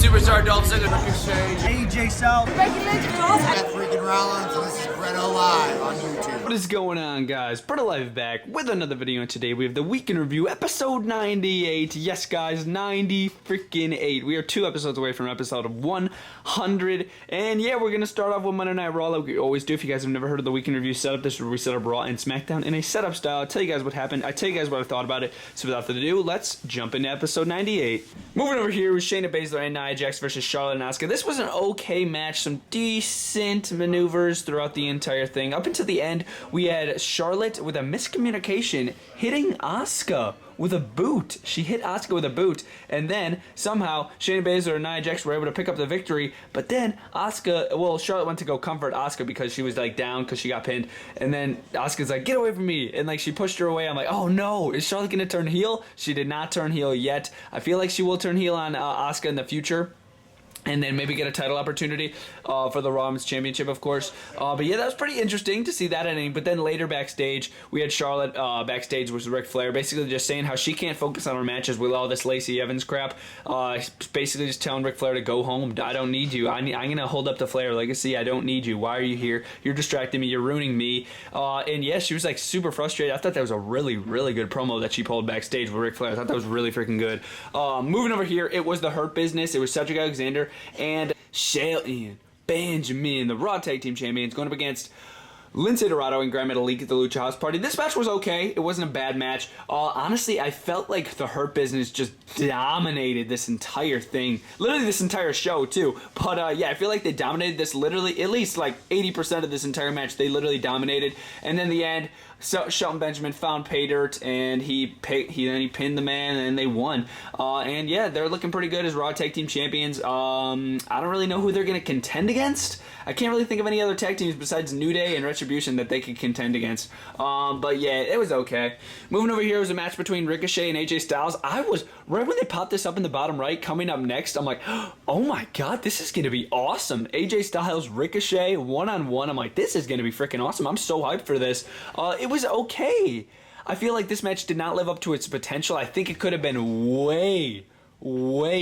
Superstar Dolph Ziggler, Ricochet, AJ Styles, That's freaking Rollins, and this is BrettO Live on YouTube. What is going on, guys? BrettO Live back with another video, and today we have the Week in Review, episode 98. Yes, guys, 90 freaking 8. We are 2 episodes away from episode of 100, and yeah, we're gonna start off with Monday Night Raw like we always do. If you guys have never heard of the Week in Review setup, this is where we set up Raw and SmackDown in a setup style. I tell you guys what happened, I tell you guys what I thought about it. So without further ado, let's jump into episode 98. Moving over here with Shayna Baszler and Nia Jax versus Charlotte and Asuka. This was an okay match, some decent maneuvers throughout the entire thing. Up until the end, we had Charlotte with a miscommunication hitting Asuka with a boot. She hit Asuka with a boot, and then somehow Shayna Baszler and Nia Jax were able to pick up the victory. But then Charlotte went to go comfort Asuka because she was like down because she got pinned, and then Asuka's like, "Get away from me!" and like she pushed her away. I'm like, "Oh no, is Charlotte gonna turn heel?" She did not turn heel yet. I feel like she will turn heel on Asuka in the future, and then maybe get a title opportunity for the Raw Women's Championship, of course. But yeah, that was pretty interesting to see that ending. But then later backstage, we had Charlotte backstage with Ric Flair, basically just saying how she can't focus on her matches with all this Lacey Evans crap. Basically just telling Ric Flair to go home. I don't need you. I'm going to hold up the Flair legacy. I don't need you. Why are you here? You're distracting me. You're ruining me. And yeah, she was like super frustrated. I thought that was a really, really good promo that she pulled backstage with Ric Flair. I thought that was really freaking good. Moving over here, it was the Hurt Business. It was Cedric Alexander and Shelton Benjamin, the Raw Tag Team Champions, going up against Lince Dorado and Gran Metalik at the Lucha House Party. This match was okay. It wasn't a bad match. Honestly, I felt like the Hurt Business just dominated this entire thing. Literally this entire show, too. But yeah, I feel like they dominated this literally, at least like 80% of this entire match. They literally dominated. And then the end, Shelton Benjamin found pay dirt, and he pinned the man, and they won. And yeah, they're looking pretty good as Raw Tag Team Champions. I don't really know who they're going to contend against. I can't really think of any other tag teams besides New Day and Retribution that they could contend against. But yeah, it was okay. Moving over here was a match between Ricochet and AJ Styles. I was, right when they popped this up in the bottom right, coming up next, I'm like, oh my god, this is going to be awesome. AJ Styles, Ricochet, one-on-one. I'm like, this is going to be freaking awesome. I'm so hyped for this. It was okay. I feel like this match did not live up to its potential. I think it could have been way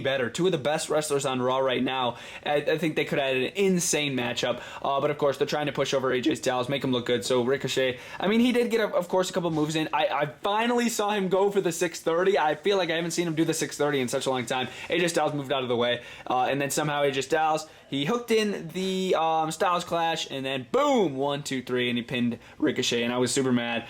better. 2 of the best wrestlers on Raw right now. I think they could have had an insane matchup. But of course, they're trying to push over AJ Styles, make him look good. So Ricochet, I mean, he did get, of course, a couple moves in. I finally saw him go for the 630. I feel like I haven't seen him do the 630 in such a long time. AJ Styles moved out of the way. And then somehow AJ Styles, he hooked in the Styles Clash, and then boom, 1, 2, 3, and he pinned Ricochet. And I was super mad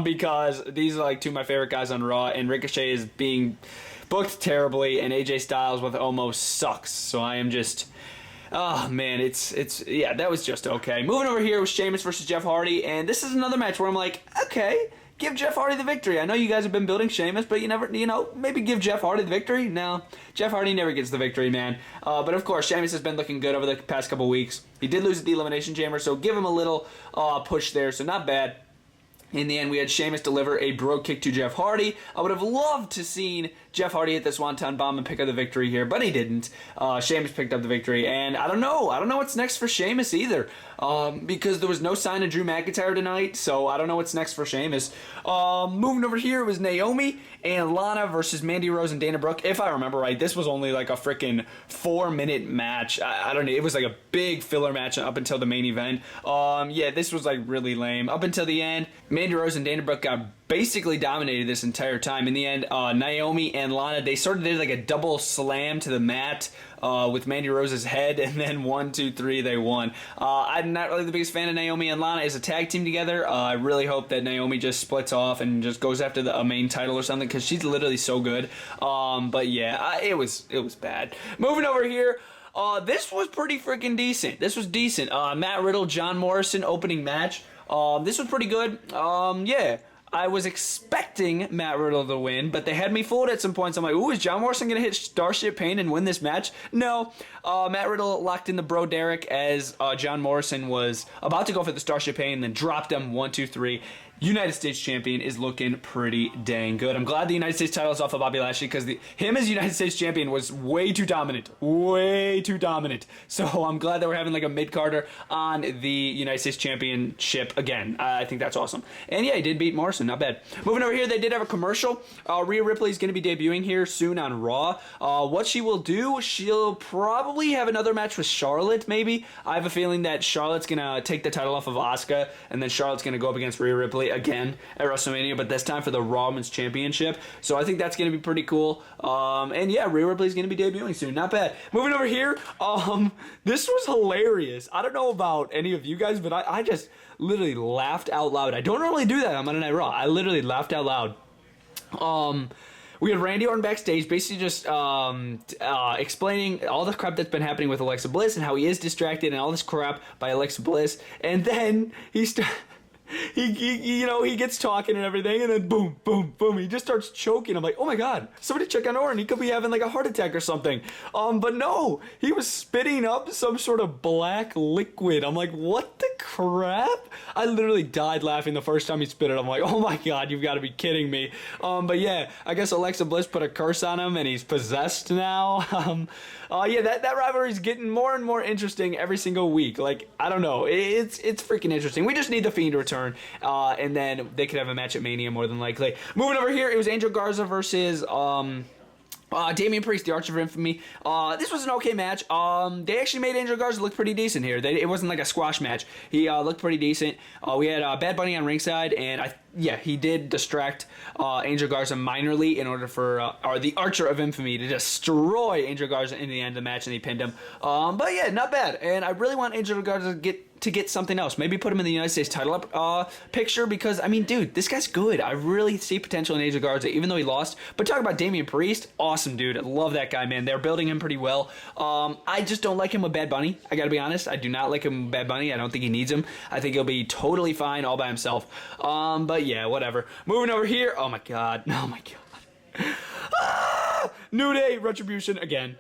because these are like 2 of my favorite guys on Raw, and Ricochet is being booked terribly, and AJ Styles with almost sucks. So I am just, oh man, yeah, that was just okay. Moving over here with Sheamus versus Jeff Hardy, and this is another match where I'm like, okay, give Jeff Hardy the victory. I know you guys have been building Sheamus, but you never, maybe give Jeff Hardy the victory. No, Jeff Hardy never gets the victory, man. But of course, Sheamus has been looking good over the past couple weeks. He did lose at the Elimination Chamber, so give him a little push there. So not bad. In the end, we had Sheamus deliver a Brogue Kick to Jeff Hardy. I would have loved to seen Jeff Hardy hit the Swanton Bomb and pick up the victory here, but he didn't. Sheamus picked up the victory, and I don't know what's next for Sheamus either, because there was no sign of Drew McIntyre tonight, so I don't know what's next for Sheamus. Moving over here was Naomi and Lana versus Mandy Rose and Dana Brooke. If I remember right, this was only like a freaking 4-minute match. I don't know, it was like a big filler match up until the main event. Yeah, this was like really lame. Up until the end, Mandy Rose and Dana Brooke got basically dominated this entire time. In the end, Naomi and Lana, they sort of did like a double slam to the mat with Mandy Rose's head, and then 1, 2, 3, they won. I'm not really the biggest fan of Naomi and Lana as a tag team together. I really hope that Naomi just splits off and just goes after the main title or something, because she's literally so good. But yeah, it was bad. Moving over here, this was pretty freaking decent. This was decent. Matt Riddle, John Morrison opening match. This was pretty good. Yeah. I was expecting Matt Riddle to win, but they had me fooled at some points. I'm like, ooh, is John Morrison going to hit Starship Pain and win this match? No. Matt Riddle locked in the Bro Derek as John Morrison was about to go for the Starship Pain, then dropped him 1, 2, 3. United States champion is looking pretty dang good. I'm glad the United States title is off of Bobby Lashley because him as United States champion was way too dominant. Way too dominant. So I'm glad that we're having like a mid-carder on the United States championship again. I think that's awesome. And yeah, he did beat Morrison. Not bad. Moving over here, they did have a commercial. Rhea Ripley is going to be debuting here soon on Raw. What she will do, she'll probably have another match with Charlotte, maybe. I have a feeling that Charlotte's going to take the title off of Asuka, and then Charlotte's going to go up against Rhea Ripley again at WrestleMania, but this time for the Raw Women's Championship. So I think that's going to be pretty cool. And yeah, Rhea Ripley's going to be debuting soon. Not bad. Moving over here, this was hilarious. I don't know about any of you guys, but I just literally laughed out loud. I don't normally do that on Monday Night Raw. I literally laughed out loud. We had Randy Orton backstage basically just explaining all the crap that's been happening with Alexa Bliss and how he is distracted and all this crap by Alexa Bliss. And then he gets talking and everything, and then boom, boom, boom, he just starts choking. I'm like, oh my god, somebody check on Orton. He could be having like a heart attack or something. But no, he was spitting up some sort of black liquid. I'm like, what the crap? I literally died laughing the first time he spit it. I'm like, oh my god, you've got to be kidding me. But yeah, I guess Alexa Bliss put a curse on him and he's possessed now. Yeah, that rivalry is getting more and more interesting every single week. Like, I don't know, it's freaking interesting. We just need the Fiend to return. And then they could have a match at Mania more than likely. Moving over here, it was Angel Garza versus Damian Priest, the Archer of Infamy. This was an okay match. They actually made Angel Garza look pretty decent here. It wasn't like a squash match. He looked pretty decent. We had Bad Bunny on ringside, and he did distract Angel Garza minorly in order for the Archer of Infamy to destroy Angel Garza in the end of the match, and he pinned him. But yeah, not bad. And I really want Angel Garza to get something else. Maybe put him in the United States title picture because, I mean, dude, this guy's good. I really see potential in Angel Garza, even though he lost. But talk about Damian Priest, awesome dude. I love that guy, man. They're building him pretty well. I just don't like him with Bad Bunny. I gotta be honest. I do not like him with Bad Bunny. I don't think he needs him. I think he'll be totally fine all by himself. But yeah, whatever. Moving over here. Oh my god. Oh my god. New Day, Retribution again.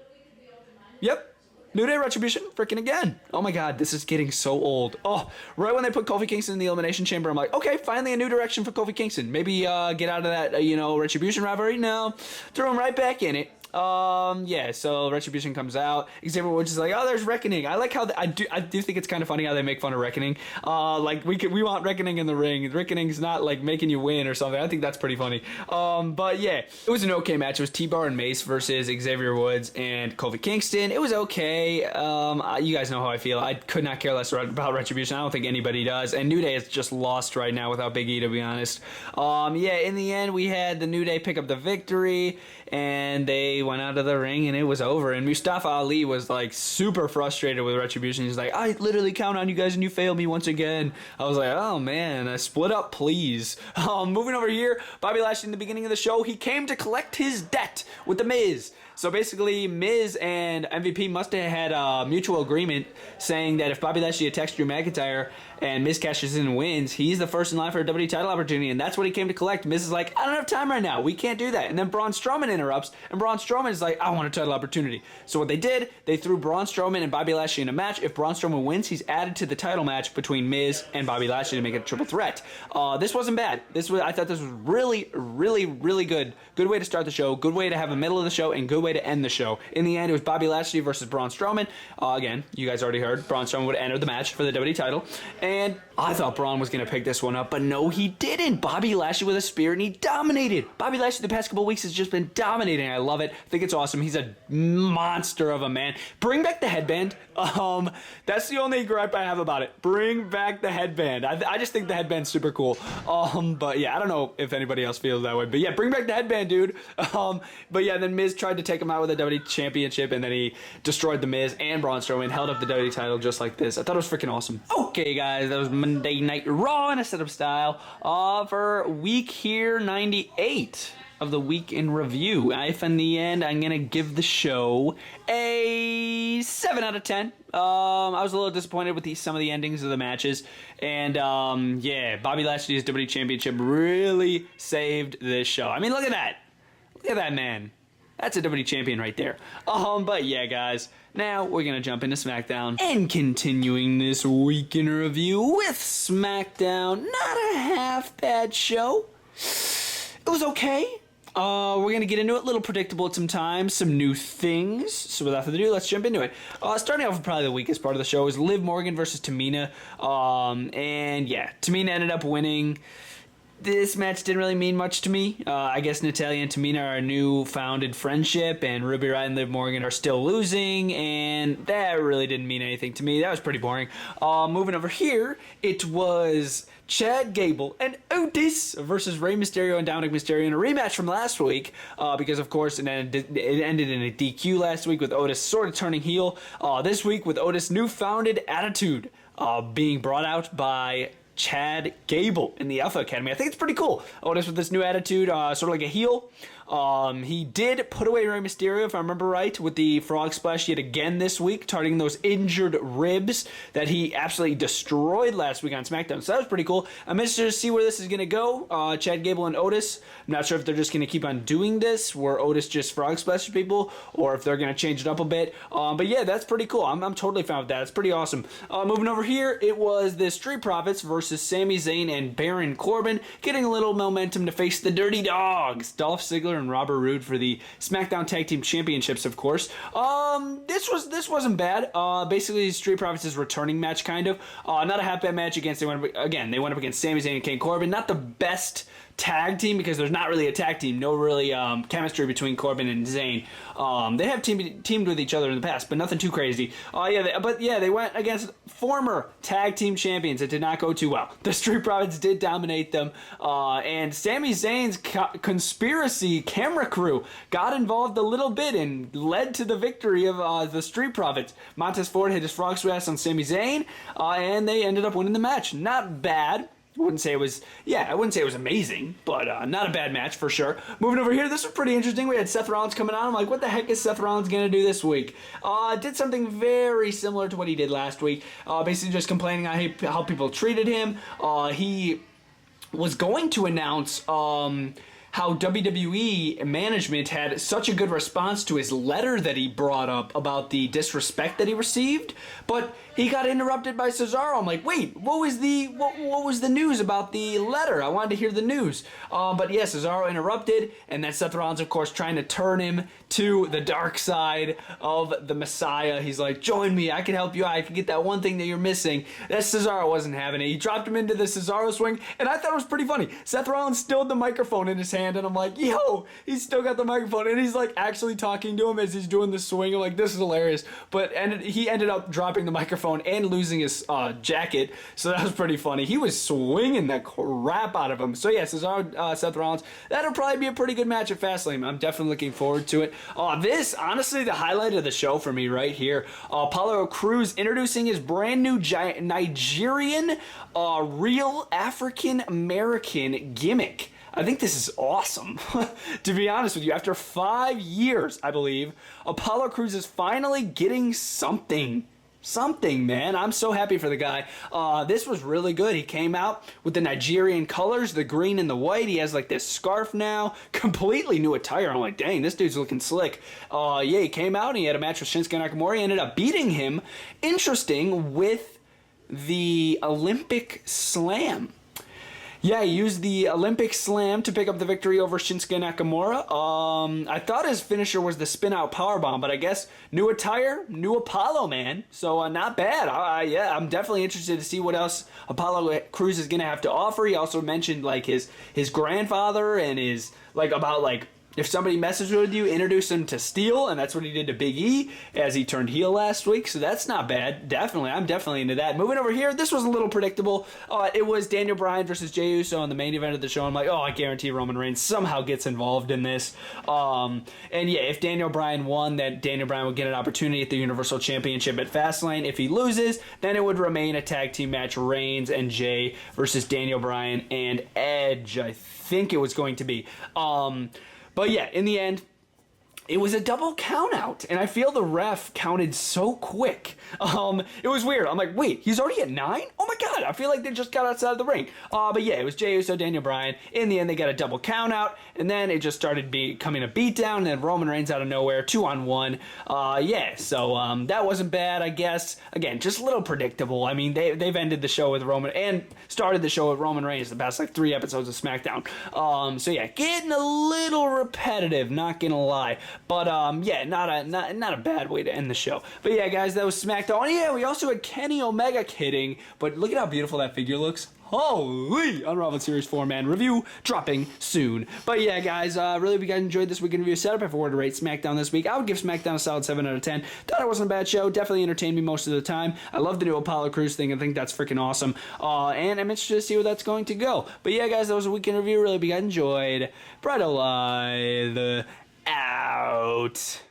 Yep. New Day Retribution, freaking again. Oh my god, this is getting so old. Oh, right when they put Kofi Kingston in the Elimination Chamber, I'm like, okay, finally a new direction for Kofi Kingston. Maybe get out of that, Retribution rivalry. No, throw him right back in it. Yeah, so Retribution comes out. Xavier Woods is like, oh, there's Reckoning. I like how I do think it's kind of funny how they make fun of Reckoning. Like we want Reckoning in the ring. Reckoning's not like making you win or something. I think that's pretty funny. But yeah, it was an okay match. It was T-Bar and Mace versus Xavier Woods and Kofi Kingston. It was okay. You guys know how I feel. I could not care less about Retribution. I don't think anybody does. And New Day is just lost right now without Big E, to be honest. Yeah, in the end, we had the New Day pick up the victory, and they went out of the ring, and it was over. And Mustafa Ali was like super frustrated with Retribution. He's like, I literally count on you guys, and you failed me once again. I was like, oh man, split up, please. Moving over here, Bobby Lashley in the beginning of the show, he came to collect his debt with The Miz. So basically, Miz and MVP must have had a mutual agreement saying that if Bobby Lashley attacks Drew McIntyre and Miz cashes in and wins, he's the first in line for a WWE title opportunity, and that's what he came to collect. Miz is like, I don't have time right now. We can't do that. And then Braun Strowman interrupts, and Braun Strowman is like, I want a title opportunity. So what they did, they threw Braun Strowman and Bobby Lashley in a match. If Braun Strowman wins, he's added to the title match between Miz and Bobby Lashley to make it a triple threat. This wasn't bad. I thought this was really, really, really good. Good way to start the show, good way to have a middle of the show, and good way to end the show. In the end, it was Bobby Lashley versus Braun Strowman. Again, you guys already heard, Braun Strowman would enter the match for the WWE title. And I thought Braun was going to pick this one up, but no, he didn't. Bobby Lashley with a spear, and he dominated. Bobby Lashley the past couple weeks has just been dominating. I love it. I think it's awesome. He's a monster of a man. Bring back the headband. That's the only gripe I have about it. Bring back the headband. I just think the headband's super cool. But yeah, I don't know if anybody else feels that way. But yeah, bring back the headband, dude. But yeah, then Miz tried to take him out with a WWE Championship, and then he destroyed The Miz and Braun Strowman, held up the WWE title just like this. I thought it was freaking awesome. Okay, guys, that was Monday Night Raw in a setup style for week here 98 of the week in review. If in the end, I'm gonna give the show a 7 out of 10. I was a little disappointed with some of the endings of the matches, and yeah, Bobby Lashley's WWE Championship really saved this show. I mean, look at that man. That's a WWE champion right there. But yeah, guys, now we're going to jump into SmackDown and continuing this week in review with SmackDown. Not a half bad show. It was okay. We're going to get into it, a little predictable at some times, some new things. So without further ado, let's jump into it. Starting off with probably the weakest part of the show is Liv Morgan versus Tamina. And yeah, Tamina ended up winning. This match didn't really mean much to me. I guess Natalya and Tamina are a new founded friendship, and Ruby Riott and Liv Morgan are still losing, and that really didn't mean anything to me. That was pretty boring. Moving over here, it was Chad Gable and Otis versus Rey Mysterio and Dominic Mysterio in a rematch from last week, because of course it ended in a DQ last week with Otis sort of turning heel. This week with Otis' new founded attitude being brought out by Chad Gable in the Alpha Academy. I think it's pretty cool. Otis with this new attitude, sort of like a heel. He did put away Rey Mysterio, if I remember right, with the frog splash yet again this week, targeting those injured ribs that he absolutely destroyed last week on SmackDown. So that was pretty cool. I'm interested to see where this is going to go. Chad Gable and Otis. I'm not sure if they're just going to keep on doing this, where Otis just frog splashes people, or if they're going to change it up a bit. But yeah, that's pretty cool. I'm totally fine with that. It's pretty awesome. Moving over here, it was the Street Profits versus Sami Zayn and Baron Corbin, getting a little momentum to face the Dirty Dogs, Dolph Ziggler and Robert Roode, for the SmackDown Tag Team Championships, of course. This wasn't bad. Basically, Street Profits' returning match, kind of. Not a half bad match against. They went up against Sami Zayn and King Corbin. Not the best tag team, because there's not really a tag team. No really chemistry between Corbin and Zayn. They have teamed with each other in the past, but nothing too crazy. They went against former tag team champions. It did not go too well. The Street Profits did dominate them, and Sami Zayn's conspiracy camera crew got involved a little bit and led to the victory of the Street Profits. Montez Ford hit his frog splash on Sami Zayn, and they ended up winning the match. Not bad. I wouldn't say it was amazing, but not a bad match for sure. Moving over here, this was pretty interesting. We had Seth Rollins coming on. I'm like, what the heck is Seth Rollins going to do this week? Did something very similar to what he did last week. Basically just complaining how people treated him. He was going to announce how WWE management had such a good response to his letter that he brought up about the disrespect that he received, but he got interrupted by Cesaro. I'm like, wait, what was the news about the letter? I wanted to hear the news. But yeah, Cesaro interrupted, and then Seth Rollins, of course, trying to turn him to the dark side of the Messiah. He's like, join me, I can help you out, I can get that one thing that you're missing. That Cesaro wasn't having it. He dropped him into the Cesaro swing, and I thought it was pretty funny. Seth Rollins still had the microphone in his hand, and I'm like, yo, he's still got the microphone, and he's like actually talking to him as he's doing the swing. I'm like, this is hilarious. But he ended up dropping the microphone and losing his jacket, so that was pretty funny. He was swinging the crap out of him. So yeah, Cesaro, Seth Rollins, that'll probably be a pretty good match at Fastlane. I'm definitely looking forward to it. This, honestly, the highlight of the show for me right here. Apollo Crews introducing his brand new Nigerian real African American gimmick. I think this is awesome. To be honest with you, after 5 years, I believe, Apollo Crews is finally getting something. Something, man. I'm so happy for the guy. This was really good. He came out with the Nigerian colors, the green and the white. He has like this scarf now. Completely new attire. I'm like, dang, this dude's looking slick. He came out and he had a match with Shinsuke Nakamura. He ended up beating him. Interesting, with the Olympic Slam. Yeah, he used the Olympic Slam to pick up the victory over Shinsuke Nakamura. I thought his finisher was the spin-out powerbomb, but I guess new attire, new Apollo, man. So not bad. I'm definitely interested to see what else Apollo Crews is going to have to offer. He also mentioned like his grandfather and his if somebody messes with you, introduce him to Steel, and that's what he did to Big E as he turned heel last week, so that's not bad. I'm definitely into that. Moving over here, this was a little predictable. It was Daniel Bryan versus Jey Uso in the main event of the show. I'm like, I guarantee Roman Reigns somehow gets involved in this. And yeah, if Daniel Bryan won, then Daniel Bryan would get an opportunity at the Universal Championship at Fastlane. If he loses, then it would remain a tag team match, Reigns and Jey versus Daniel Bryan and Edge, I think it was going to be. But yeah, in the end, it was a double count out, and I feel the ref counted so quick. It was weird. I'm like, wait, he's already at 9? Oh my not. I feel like they just got outside of the ring. But yeah, it was Jey Uso, Daniel Bryan. In the end, they got a double count out, and then it just started becoming a beatdown, and then Roman Reigns out of nowhere, 2-on-1. Yeah, so that wasn't bad, I guess. Again, just a little predictable. I mean, they've ended the show with Roman, and started the show with Roman Reigns the past, like, 3 episodes of SmackDown. So yeah, getting a little repetitive, not gonna lie. But yeah, not a bad way to end the show. But yeah, guys, that was SmackDown. Oh yeah, we also had Kenny Omega kidding, but look at how beautiful that figure looks. Holy! Unraveled Series 4-man review dropping soon. But yeah, guys, really, if you guys enjoyed this weekend review setup, if I were to rate SmackDown this week, I would give SmackDown a solid 7 out of 10. Thought it wasn't a bad show. Definitely entertained me most of the time. I love the new Apollo Crews thing. I think that's freaking awesome. And I'm interested to see where that's going to go. But yeah, guys, that was a weekend review. Really, if you guys enjoyed, BrettO Live out.